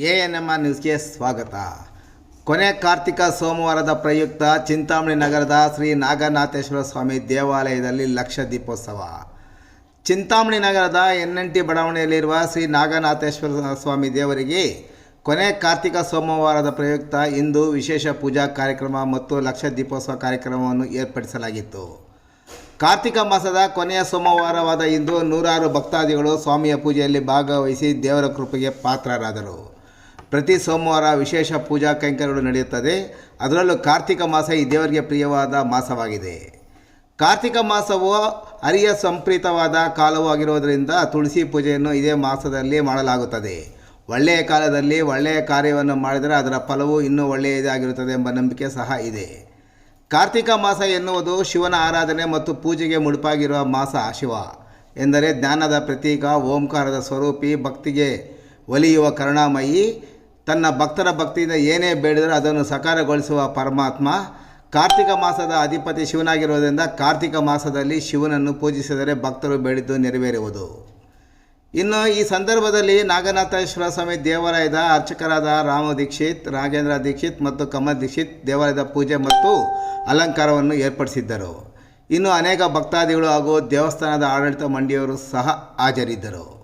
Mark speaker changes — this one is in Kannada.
Speaker 1: ANMR ನ್ಯೂಸ್ಗೆ ಸ್ವಾಗತ. ಕೊನೆ ಕಾರ್ತಿಕ ಸೋಮವಾರದ ಪ್ರಯುಕ್ತ ಚಿಂತಾಮಣಿ ನಗರದ ಶ್ರೀ ನಾಗನಾಥೇಶ್ವರ ಸ್ವಾಮಿ ದೇವಾಲಯದಲ್ಲಿ ಲಕ್ಷ ದೀಪೋತ್ಸವ. ಚಿಂತಾಮಣಿ ನಗರದ NNT ಬಡಾವಣೆಯಲ್ಲಿರುವ ಶ್ರೀ ನಾಗನಾಥೇಶ್ವರ ಸ್ವಾಮಿ ದೇವರಿಗೆ ಕೊನೆ ಕಾರ್ತಿಕ ಸೋಮವಾರದ ಪ್ರಯುಕ್ತ ಇಂದು ವಿಶೇಷ ಪೂಜಾ ಕಾರ್ಯಕ್ರಮ ಮತ್ತು ಲಕ್ಷ ದೀಪೋತ್ಸವ ಕಾರ್ಯಕ್ರಮವನ್ನು ಏರ್ಪಡಿಸಲಾಗಿತ್ತು. ಕಾರ್ತಿಕ ಮಾಸದ ಕೊನೆಯ ಸೋಮವಾರವಾದ ಇಂದು ನೂರಾರು ಭಕ್ತಾದಿಗಳು ಸ್ವಾಮಿಯ ಪೂಜೆಯಲ್ಲಿ ಭಾಗವಹಿಸಿ ದೇವರ ಕೃಪೆಗೆ ಪಾತ್ರರಾದರು. ಪ್ರತಿ ಸೋಮವಾರ ವಿಶೇಷ ಪೂಜಾ ಕೈಂಕರ್ಯಗಳು ನಡೆಯುತ್ತದೆ. ಅದರಲ್ಲೂ ಕಾರ್ತಿಕ ಮಾಸ ಈ ದೇವರಿಗೆ ಪ್ರಿಯವಾದ ಮಾಸವಾಗಿದೆ. ಕಾರ್ತಿಕ ಮಾಸವು ಹರಿಯ ಸಂಪ್ರೀತವಾದ ಕಾಲವೂ ಆಗಿರುವುದರಿಂದ ತುಳಸಿ ಪೂಜೆಯನ್ನು ಇದೇ ಮಾಸದಲ್ಲಿ ಮಾಡಲಾಗುತ್ತದೆ. ಒಳ್ಳೆಯ ಕಾಲದಲ್ಲಿ ಒಳ್ಳೆಯ ಕಾರ್ಯವನ್ನು ಮಾಡಿದರೆ ಅದರ ಫಲವು ಇನ್ನೂ ಒಳ್ಳೆಯದಾಗಿರುತ್ತದೆ ಎಂಬ ನಂಬಿಕೆ ಸಹ ಇದೆ. ಕಾರ್ತಿಕ ಮಾಸ ಎನ್ನುವುದು ಶಿವನ ಆರಾಧನೆ ಮತ್ತು ಪೂಜೆಗೆ ಮುಡುಪಾಗಿರುವ ಮಾಸ. ಶಿವ ಎಂದರೆ ಜ್ಞಾನದ ಪ್ರತೀಕ, ಓಂಕಾರದ ಸ್ವರೂಪಿ, ಭಕ್ತಿಗೆ ಒಲಿಯುವ ಕರುಣಾಮಯಿ, ತನ್ನ ಭಕ್ತರ ಭಕ್ತಿಯಿಂದ ಏನೇ ಬೇಡಿದರೂ ಅದನ್ನು ಸಾಕಾರಗೊಳಿಸುವ ಪರಮಾತ್ಮ. ಕಾರ್ತಿಕ ಮಾಸದ ಅಧಿಪತಿ ಶಿವನಾಗಿರುವುದರಿಂದ ಕಾರ್ತಿಕ ಮಾಸದಲ್ಲಿ ಶಿವನನ್ನು ಪೂಜಿಸಿದರೆ ಭಕ್ತರು ಬೇಡಿದ್ದು ನೆರವೇರುವುದು. ಇನ್ನು ಈ ಸಂದರ್ಭದಲ್ಲಿ ನಾಗನಾಥೇಶ್ವರ ಸ್ವಾಮಿ ದೇವಾಲಯದ ಅರ್ಚಕರಾದ ರಾಮ ದೀಕ್ಷಿತ್, ರಾಘೇಂದ್ರ ದೀಕ್ಷಿತ್ ಮತ್ತು ಕಮಲ್ ದೀಕ್ಷಿತ್ ದೇವಾಲಯದ ಪೂಜೆ ಮತ್ತು ಅಲಂಕಾರವನ್ನು ಏರ್ಪಡಿಸಿದ್ದರು. ಇನ್ನು ಅನೇಕ ಭಕ್ತಾದಿಗಳು ಹಾಗೂ ದೇವಸ್ಥಾನದ ಆಡಳಿತ ಮಂಡಳಿಯವರು ಸಹ ಹಾಜರಿದ್ದರು.